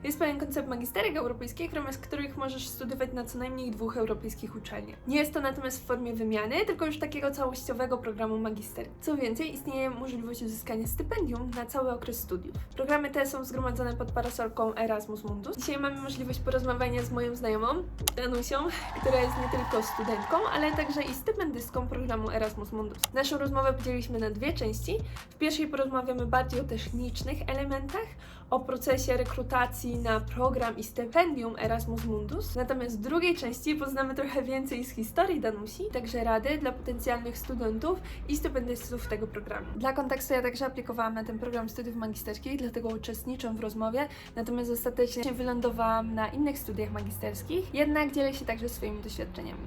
Jest pewien koncept magisterek europejskich, w ramach których możesz studiować na co najmniej 2 europejskich uczelniach. Nie jest to natomiast w formie wymiany, tylko już takiego całościowego programu magisterii. Co więcej, istnieje możliwość uzyskania stypendium na cały okres studiów. Programy te są zgromadzone pod parasolką Erasmus Mundus. Dzisiaj mamy możliwość porozmawiania z moją znajomą, Danusią, która jest nie tylko studentką, ale także i stypendystką programu Erasmus Mundus. Naszą rozmowę podzieliliśmy na 2 części. W pierwszej porozmawiamy bardziej o technicznych elementach, o procesie rekrutacji na program i stypendium Erasmus Mundus. Natomiast w drugiej części poznamy trochę więcej z historii Danusi, także rady dla potencjalnych studentów i stypendystów tego programu. Dla kontekstu ja także aplikowałam na ten program studiów magisterskich, dlatego uczestniczę w rozmowie, natomiast ostatecznie wylądowałam na innych studiach magisterskich, jednak dzielę się także swoimi doświadczeniami.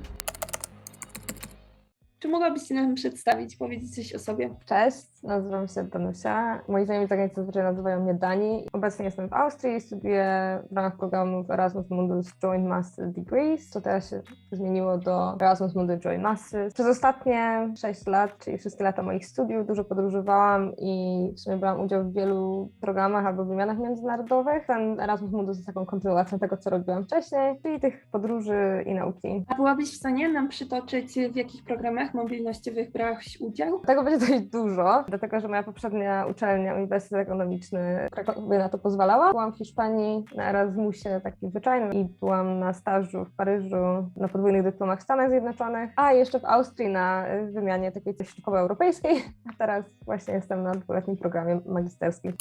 Czy mogłabyś nam przedstawić, powiedzieć coś o sobie? Cześć, nazywam się Danusia. Moi znajomi z zagranicy zazwyczaj nazywają mnie Dani. Obecnie jestem w Austrii, studiuję w ramach programów Erasmus Mundus Joint Master Degrees, co teraz się zmieniło do Erasmus Mundus Joint Masters. Przez ostatnie 6 lat, czyli wszystkie lata moich studiów, dużo podróżowałam i w sumie brałam udział w wielu programach albo wymianach międzynarodowych. Ten Erasmus Mundus jest taką kontynuacją tego, co robiłam wcześniej, czyli tych podróży i nauki. A byłabyś w stanie nam przytoczyć, w jakich programach mobilnościowych brałaś udział? Tego będzie dość dużo, dlatego że moja poprzednia uczelnia, Uniwersytet Ekonomiczny w Krakowie na to pozwalała. Byłam w Hiszpanii na Erasmusie takim zwyczajnym i byłam na stażu w Paryżu na podwójnych dyplomach w Stanach Zjednoczonych, a jeszcze w Austrii na wymianie takiej środkowoeuropejskiej. A teraz właśnie jestem na 2-letnim programie magisterskim.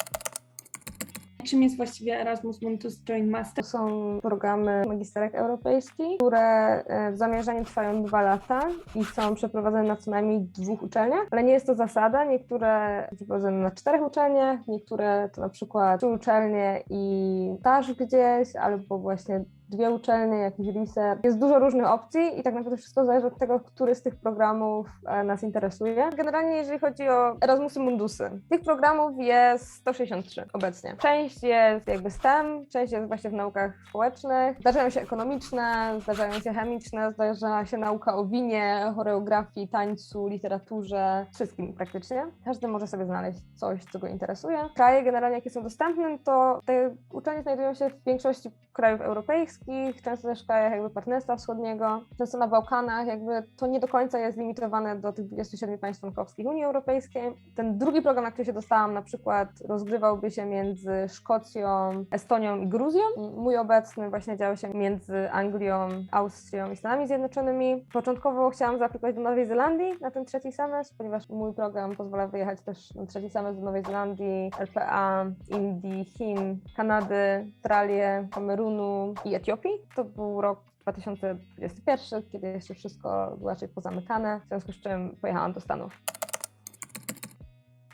Czym jest właściwie Erasmus Mundus Joint Master? To są programy magisterek europejskich, które w zamierzeniu trwają 2 lata i są przeprowadzone na co najmniej 2 uczelniach, ale nie jest to zasada. Niektóre są przeprowadzone na 4 uczelniach, niektóre to na przykład 3 uczelnie i staż gdzieś, albo właśnie 2 uczelnie, jakiś research. Jest dużo różnych opcji i tak naprawdę wszystko zależy od tego, który z tych programów nas interesuje. Generalnie jeżeli chodzi o Erasmusy Mundusy, tych programów jest 163 obecnie. Część jest jakby STEM, część jest właśnie w naukach społecznych, zdarzają się ekonomiczne, zdarzają się chemiczne, zdarza się nauka o winie, choreografii, tańcu, literaturze, wszystkim praktycznie. Każdy może sobie znaleźć coś, co go interesuje. Kraje generalnie, jakie są dostępne, to te uczelnie znajdują się w większości krajów europejskich, często też w krajach jakby Partnerstwa Wschodniego, często na Bałkanach, jakby to nie do końca jest limitowane do tych 27 państw członkowskich Unii Europejskiej. Ten drugi program, na który się dostałam, na przykład rozgrywałby się między Szkocją, Estonią i Gruzją. Mój obecny właśnie dział się między Anglią, Austrią i Stanami Zjednoczonymi. Początkowo chciałam zaaplikować do Nowej Zelandii na ten 3. semestr, ponieważ mój program pozwala wyjechać też na 3. semestr do Nowej Zelandii, RPA, Indii, Chin, Kanady, Australii, Kamerunu i Etiopii. To był rok 2021, kiedy jeszcze wszystko było raczej pozamykane, w związku z czym pojechałam do Stanów.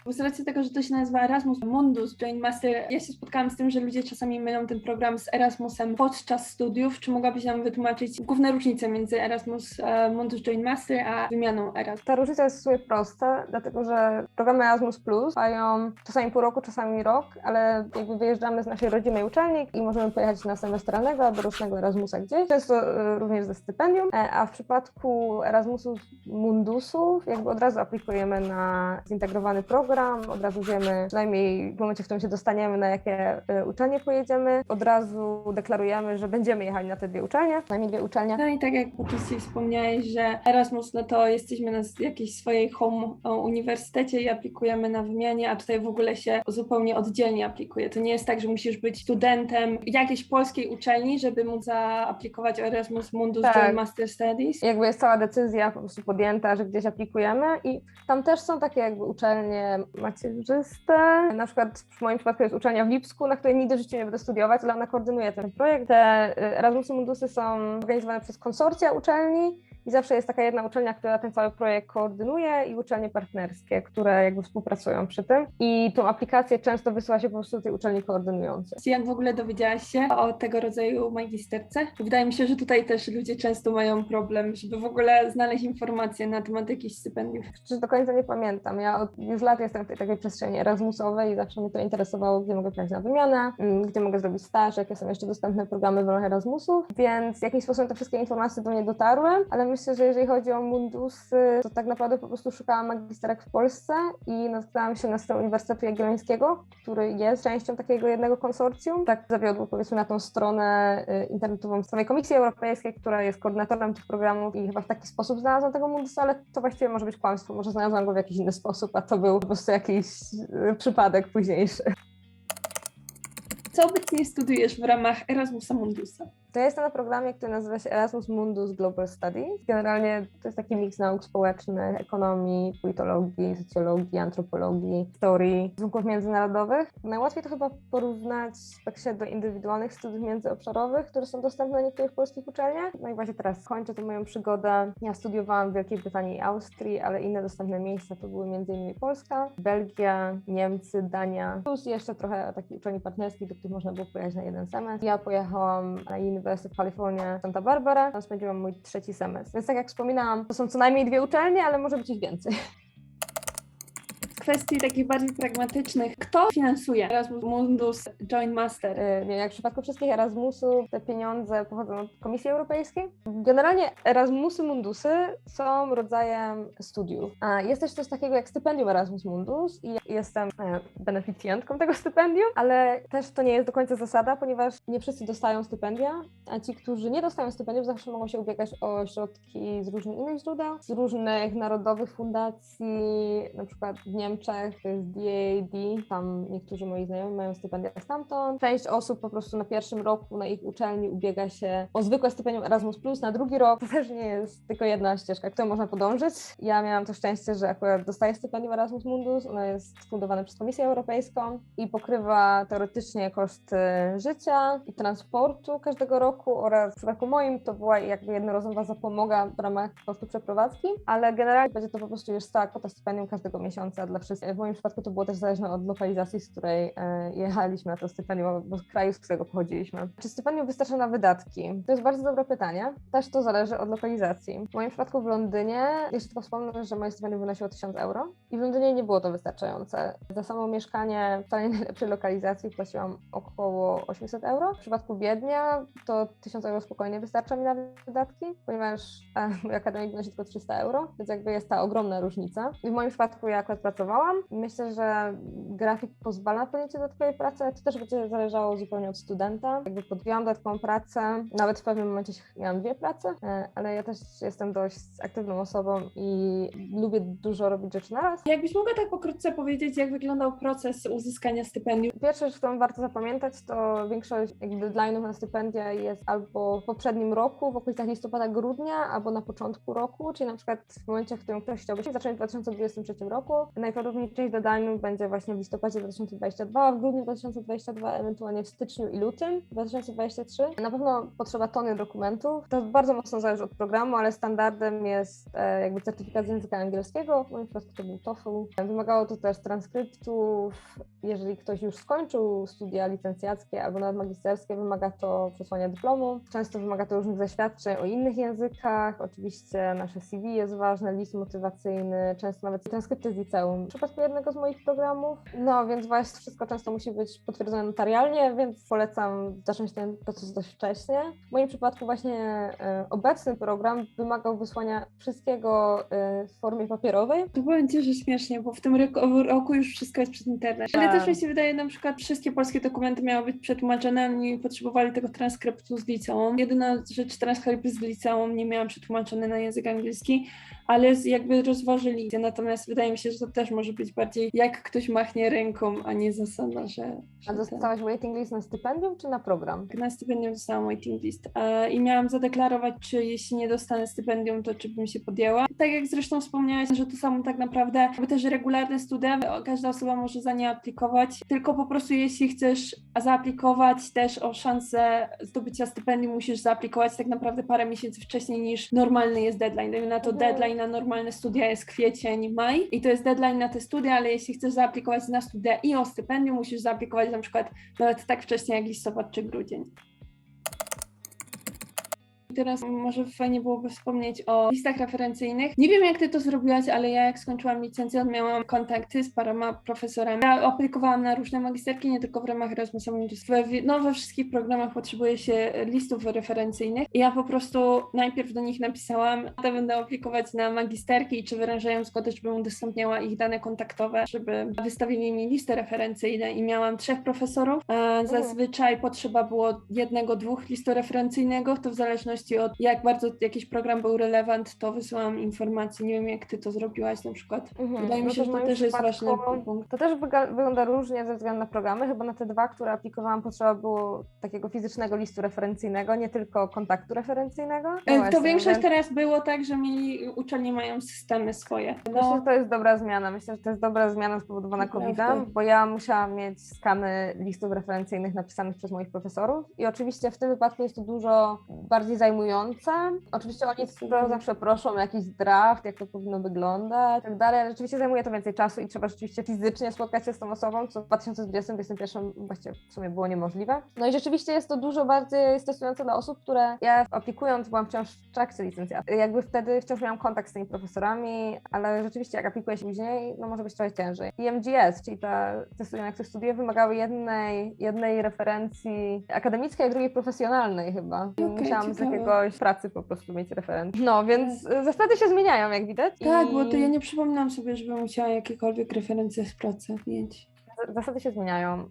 Z racji tego, że to się nazywa Erasmus Mundus Joint Master, ja się spotkałam z tym, że ludzie czasami mylą ten program z Erasmusem podczas studiów. Czy mogłabyś nam wytłumaczyć główne różnice między Erasmus Mundus Joint Master a wymianą Erasmus? Ta różnica jest w sumie prosta, dlatego że programy Erasmus Plus trwają czasami pół roku, czasami rok, ale jakby wyjeżdżamy z naszej rodzimej uczelni i możemy pojechać na semestralnego albo rocznego Erasmusa gdzieś, często również ze stypendium, a w przypadku Erasmusów Mundusów jakby od razu aplikujemy na zintegrowany program, od razu wiemy, przynajmniej w momencie, w którym się dostaniemy, na jakie uczelnie pojedziemy, od razu deklarujemy, że będziemy jechali na te 2 uczelnie, przynajmniej 2 uczelnie. No i tak jak wcześniej wspomniałeś, że Erasmus, no to jesteśmy na jakiejś swojej home uniwersytecie i aplikujemy na wymianie, a tutaj w ogóle się zupełnie oddzielnie aplikuje. To nie jest tak, że musisz być studentem jakiejś polskiej uczelni, żeby móc zaaplikować o Erasmus Mundus Joint Master Studies. Jakby jest cała decyzja po prostu podjęta, że gdzieś aplikujemy i tam też są takie jakby uczelnie macierzyste. Na przykład w moim przypadku jest uczelnia w Lipsku, na której nigdy w życiu nie będę studiować, ale ona koordynuje ten projekt. Te Erasmusy Mundusy są organizowane przez konsorcja uczelni i zawsze jest taka jedna uczelnia, która ten cały projekt koordynuje i uczelnie partnerskie, które jakby współpracują przy tym i tą aplikację często wysyła się po prostu do tej uczelni koordynującej. Jak w ogóle dowiedziałaś się o tego rodzaju magisterce? Wydaje mi się, że tutaj też ludzie często mają problem, żeby w ogóle znaleźć informacje na temat jakichś stypendiów. Czy do końca nie pamiętam. Ja od już lat jestem w tej takiej przestrzeni erasmusowej i zawsze mnie to interesowało, gdzie mogę pojechać na wymianę, gdzie mogę zrobić staż, jakie są jeszcze dostępne programy w ramach Erasmusów, więc w jakiś sposób te wszystkie informacje do mnie dotarły, ale myślę, że jeżeli chodzi o mundusy, to tak naprawdę po prostu szukałam magisterek w Polsce i natknęłam się na stronę Uniwersytetu Jagiellońskiego, który jest częścią takiego jednego konsorcjum. Tak zawiodło powiedzmy na tą stronę internetową samej Komisji Europejskiej, która jest koordynatorem tych programów i chyba w taki sposób znalazłam tego mundusa, ale to właściwie może być kłamstwo, może znalazłam go w jakiś inny sposób, a to był po prostu jakiś przypadek późniejszy. Co obecnie studujesz w ramach Erasmusa Mundusa? To ja jestem na programie, który nazywa się Erasmus Mundus Global Studies. Generalnie to jest taki miks nauk społecznych, ekonomii, politologii, socjologii, antropologii, historii, stosunków międzynarodowych. Najłatwiej to chyba porównać tak się do indywidualnych studiów międzyobszarowych, które są dostępne na niektórych polskich uczelniach. No i właśnie teraz kończę tę moją przygodę. Ja studiowałam w Wielkiej Brytanii i Austrii, ale inne dostępne miejsca to były m.in. Polska, Belgia, Niemcy, Dania, plus jeszcze trochę takich uczelni partnerskich, do których można było pojechać na jeden semestr. Ja pojechałam na University of California Santa Barbara, tam spędziłam mój 3. semestr. Więc tak jak wspominałam, to są co najmniej 2 uczelnie, ale może być ich więcej. Z kwestii takich bardziej pragmatycznych, kto finansuje Erasmus Mundus Joint Master? Nie, jak w przypadku wszystkich Erasmusów, te pieniądze pochodzą od Komisji Europejskiej. Generalnie Erasmusy Mundusy są rodzajem studiów. A jest też coś takiego jak stypendium Erasmus Mundus i ja jestem beneficjentką tego stypendium, ale też to nie jest do końca zasada, ponieważ nie wszyscy dostają stypendia, a ci, którzy nie dostają stypendiów, zawsze mogą się ubiegać o środki z różnych innych źródeł, z różnych narodowych fundacji, na przykład w Niemczech to jest DAAD, tam niektórzy moi znajomi mają stypendia stamtąd. Część osób po prostu na 1. roku na ich uczelni ubiega się o zwykłe stypendium Erasmus+, na 2. rok to też nie jest tylko jedna ścieżka, którą można podążyć. Ja miałam to szczęście, że akurat dostaję stypendium Erasmus Mundus, ono jest fundowane przez Komisję Europejską i pokrywa teoretycznie koszty życia i transportu każdego roku oraz w przypadku moim to była jakby jednorazowa zapomoga w ramach kosztu przeprowadzki, ale generalnie będzie to po prostu już stała kwota stypendium każdego miesiąca dla wszystkich. W moim przypadku to było też zależne od lokalizacji, z której jechaliśmy na to stypendium, bo z kraju, z którego pochodziliśmy. Czy stypendium wystarcza na wydatki? To jest bardzo dobre pytanie. Też to zależy od lokalizacji. W moim przypadku w Londynie, jeszcze tylko wspomnę, że moje stypendium wynosiło 1000 euro i w Londynie nie było to wystarczające. Za samo mieszkanie w wcale nie najlepszej lokalizacji płaciłam około 800 euro. W przypadku Wiednia to 1000 euro spokojnie wystarcza mi na wydatki, ponieważ mój akademik wynosi tylko 300 euro, więc jakby jest ta ogromna różnica. I w moim przypadku ja akurat pracowałam. Myślę, że grafik pozwala na podjęcie dodatkowej pracy, ale to też będzie zależało zupełnie od studenta. Jakby podjęłam dodatkową pracę, nawet w pewnym momencie miałam 2 prace, ale ja też jestem dość aktywną osobą i lubię dużo robić rzeczy naraz. Jakbyś mogła tak pokrótce powiedzieć, jak wyglądał proces uzyskania stypendium? Pierwsza rzecz, którą warto zapamiętać, to większość deadline'ów na stypendia jest albo w poprzednim roku, w okolicach listopada, grudnia, albo na początku roku, czyli na przykład w momencie, w którym ktoś chciałby się zacząć w 2023 roku. Najprawdopodobniej część deadline'ów będzie właśnie w listopadzie 2022, w grudniu 2022, ewentualnie w styczniu i lutym 2023. Na pewno potrzeba tony dokumentów. To bardzo mocno zależy od programu, ale standardem jest jakby certyfikat z języka angielskiego. W moim przypadku to był TOEFL. Wymagało to też transkryptów. Jeżeli ktoś już skończył studia licencjackie albo nawet magisterskie, wymaga to przesłania dyplomu. Często wymaga to różnych zaświadczeń o innych językach. Oczywiście nasze CV jest ważne, list motywacyjny, często nawet transkrypty z liceum. W przypadku jednego z moich programów, no więc właśnie wszystko często musi być potwierdzone notarialnie, więc polecam zacząć ten proces dość wcześnie. W moim przypadku właśnie obecny program wymagał wysłania wszystkiego w formie papierowej. To powiem Ci, że śmiesznie, bo w tym roku już wszystko jest przez internet. Ale też mi się wydaje, na przykład wszystkie polskie dokumenty miały być przetłumaczone, oni potrzebowali tego transkryptu z liceum. Jedyna rzecz, transkrypt z liceum nie miałam przetłumaczony na język angielski, ale jakby rozważyli. Natomiast wydaje mi się, że to też może być bardziej jak ktoś machnie ręką, a nie zasada, że... A dostałaś waiting list na stypendium czy na program? Na stypendium dostałam waiting list i miałam zadeklarować, czy jeśli nie dostanę stypendium, to czy bym się podjęła. Tak jak zresztą wspomniałaś, że to są tak naprawdę jakby też regularne studia, każda osoba może za nie aplikować, tylko po prostu jeśli chcesz zaaplikować też o szansę zdobycia stypendium, musisz zaaplikować tak naprawdę parę miesięcy wcześniej niż normalny jest deadline. Dajmy na to deadline na normalne studia jest kwiecień, maj i to jest deadline na te studia, ale jeśli chcesz zaaplikować na studia i o stypendium, musisz zaaplikować na przykład nawet tak wcześnie jak listopad czy grudzień. Teraz może fajnie byłoby wspomnieć o listach referencyjnych. Nie wiem, jak ty to zrobiłaś, ale ja jak skończyłam licencjat, miałam kontakty z paroma profesorami. Ja aplikowałam na różne magisterki, nie tylko w ramach Erasmusa Mundus. We wszystkich programach potrzebuje się listów referencyjnych. I ja po prostu najpierw do nich napisałam, to będę aplikować na magisterki i czy wyrażają zgodę, żebym udostępniała ich dane kontaktowe, żeby wystawili mi listy referencyjne i miałam 3 profesorów. Zazwyczaj potrzeba było 1, 2 listu referencyjnego, to w zależności od jak bardzo jakiś program był relevant, to wysyłam informacji. Nie wiem, jak ty to zrobiłaś na przykład. Wydaje mi się, że to też jest ważny punkt. To też wygląda różnie ze względu na programy. Chyba na te 2, które aplikowałam, potrzeba było takiego fizycznego listu referencyjnego, nie tylko kontaktu referencyjnego. To większość teraz było tak, że uczelnie mają systemy swoje. Myślę, że to jest dobra zmiana. Myślę, że to jest dobra zmiana spowodowana COVID-em, bo ja musiałam mieć skany listów referencyjnych napisanych przez moich profesorów i oczywiście w tym wypadku jest to dużo bardziej zajmujące. Oczywiście oni to zawsze proszą o jakiś draft, jak to powinno wyglądać i tak dalej, ale rzeczywiście zajmuje to więcej czasu i trzeba rzeczywiście fizycznie spotkać się z tą osobą, co w 2020-2021 właściwie w sumie było niemożliwe. No i rzeczywiście jest to dużo bardziej stresujące dla osób, które ja aplikując byłam wciąż w trakcie licencjatu. Jakby wtedy wciąż miałam kontakt z tymi profesorami, ale rzeczywiście jak aplikuje się później, no może być trochę ciężej. I MGS, czyli te studia, na których studiuję, wymagały jednej referencji akademickiej, a drugiej profesjonalnej chyba. Musiałam z jakiegoś pracy po prostu mieć referencję. No, więc zasady się zmieniają, jak widać. Tak, bo to ja nie przypominam sobie, żebym musiała jakiekolwiek referencje z pracy mieć. Zasady się zmieniają.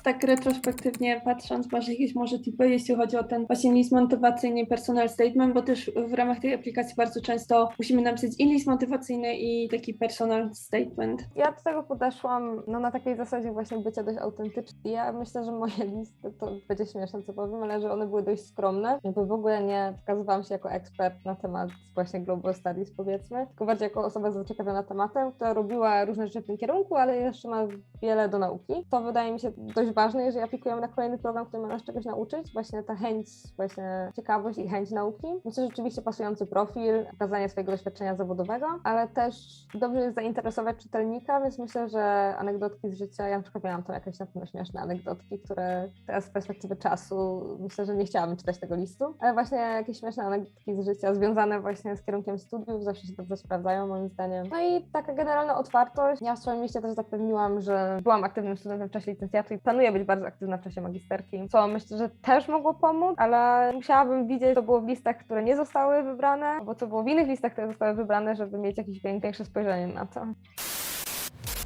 Tak retrospektywnie patrząc, masz jakieś może tipy, jeśli chodzi o ten właśnie list motywacyjny i personal statement, bo też w ramach tej aplikacji bardzo często musimy napisać i list motywacyjny i taki personal statement. Ja do tego podeszłam na takiej zasadzie właśnie bycia dość autentycznym. Ja myślę, że moje listy, to będzie śmieszne co powiem, ale że one były dość skromne. Jakby w ogóle nie pokazywałam się jako ekspert na temat właśnie Global Studies powiedzmy, tylko bardziej jako osoba zaciekawiona tematem, która robiła różne rzeczy w tym kierunku, ale jeszcze ma wiele do nauki. To wydaje mi się dość ważne, jeżeli aplikujemy na kolejny program, który ma nas czegoś nauczyć, właśnie ta chęć, właśnie ciekawość i chęć nauki. Myślę, że rzeczywiście pasujący profil, pokazanie swojego doświadczenia zawodowego, ale też dobrze jest zainteresować czytelnika, więc myślę, że anegdotki z życia, ja na przykład miałam to jakieś na pewno śmieszne anegdotki, które teraz z perspektywy czasu myślę, że nie chciałabym czytać tego listu, ale właśnie jakieś śmieszne anegdotki z życia związane właśnie z kierunkiem studiów zawsze się dobrze sprawdzają moim zdaniem. No i taka generalna otwartość. Ja w swoim liście też zapewniłam, że byłam aktywnym studentem w czasie licencjatu i planuję być bardzo aktywna w czasie magisterki, co myślę, że też mogło pomóc, ale musiałabym widzieć, co było w listach, które nie zostały wybrane, albo co było w innych listach, które zostały wybrane, żeby mieć jakieś większe spojrzenie na to.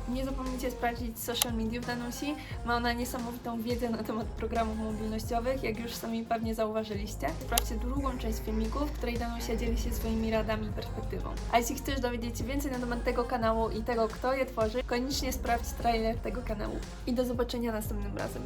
Nie zapomnijcie sprawdzić social mediów Danusi. Ma ona niesamowitą wiedzę na temat programów mobilnościowych, jak już sami pewnie zauważyliście. Sprawdźcie drugą część filmiku, w której Danusia dzieli się swoimi radami i perspektywą. A jeśli chcesz dowiedzieć się więcej na temat tego kanału i tego, kto je tworzy, koniecznie sprawdź trailer tego kanału. I do zobaczenia następnym razem.